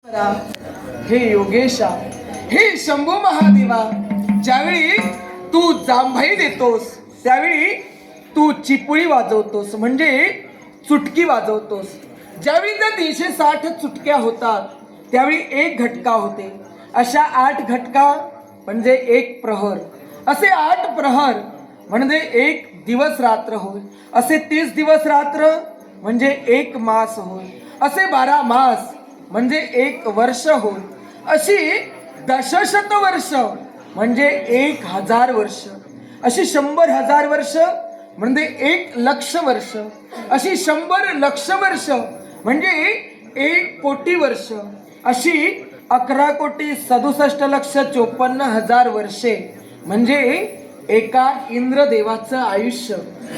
हे योगेशा, हे शंभू महादेवा, ज्यावेळी तू जांभई देतोस त्यावेळी तू चिपुळी वाजवतोस म्हणजे चुटकी वाजवतोस. ज्यावेळी त्या 360 चुटक्या होतात त्यावेळी एक घटका होते. अशा 8 घटका म्हणजे एक प्रहर. असे 8 प्रहर म्हणजे एक दिवस रात्र होय. असे 30 दिवस रात्र म्हणजे एक मास होय. असे 12 मास म्हणजे एक वर्ष होय. अशी दशशत वर्ष म्हणजे 1000 वर्ष. अशी 100,000 वर्ष म्हणजे 1,00,000 वर्ष. अशी 100,00,000 वर्ष म्हणजे 1,00,00,000 वर्ष. अशी 11,67,54,54,000 वर्षे म्हणजे एका इंद्रदेवाचं आयुष्य.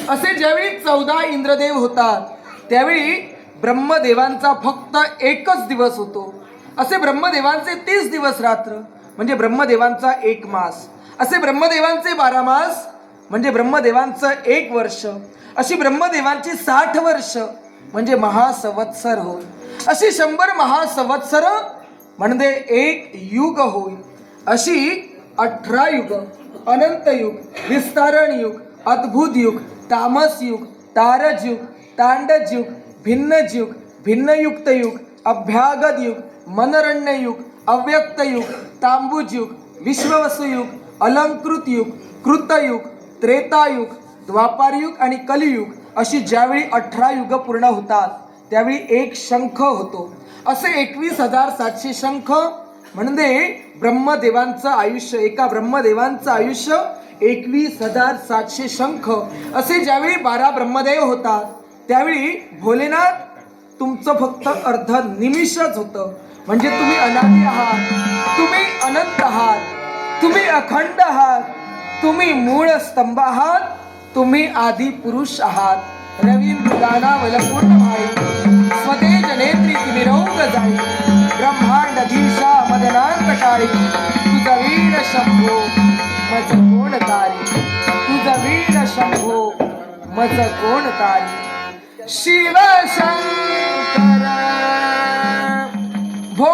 असे ज्यावेळी 14 इंद्रदेव होतात त्यावेळी ब्रह्मदेवांचा फक्त एकच दिवस होतो. असे ब्रह्मदेवांचे 30 दिवस रात्र म्हणजे ब्रह्मदेवांचा 1 मास. असे ब्रह्मदेवांचे 12 मास म्हणजे ब्रह्मदेवांचं 1 वर्ष. अशी ब्रह्मदेवांची 60 वर्ष म्हणजे महासंवत्सर होय. अशी 100 महासंवत्सर म्हणजे 1 युग होय. अशी 18 युग, अनंत युग, विस्तारण युग, अद्भुत युग, तामस युग, तारज युग, तांडज युग, भिन्न युग, भिन्नयुक्त युग, अभ्यागत युग, मनरण्य युग, अव्यक्त युग, तांबुज युग, विश्ववसु युग, अलंकृत युग, कृतयुग, त्रेतायुग, द्वापारयुग आणि कलियुग. अशी ज्यावेळी 18 युग पूर्ण होतात त्यावेळी एक शंख होतो. असे 21,700 शंख म्हणजे ब्रह्मदेवांचं आयुष्य. एका ब्रह्मदेवांचं आयुष्य 21,700 शंख. असे ज्यावेळी 12 ब्रह्मदेव होतात त्यावेळी भोलेनाथ तुमचं फक्त अर्ध निमिषच होतं. म्हणजे तुम्ही अनादी आहात, तुम्ही अनंत आहात, तुम्ही अखंड आहात, तुम्ही मूळ स्तंभ आहात, तुम्ही आदी पुरुष आहात. रवींद्रगाना वलपूर्ण भाई स्वतेज नेत्री तुम्ही रौग जाई ब्रह्मांडधीशा मदनांतकारी तुझा वीर शंभो मज कोण तारी. तुझा वीर शंभो मज कोण तारी. शिव शंकर भो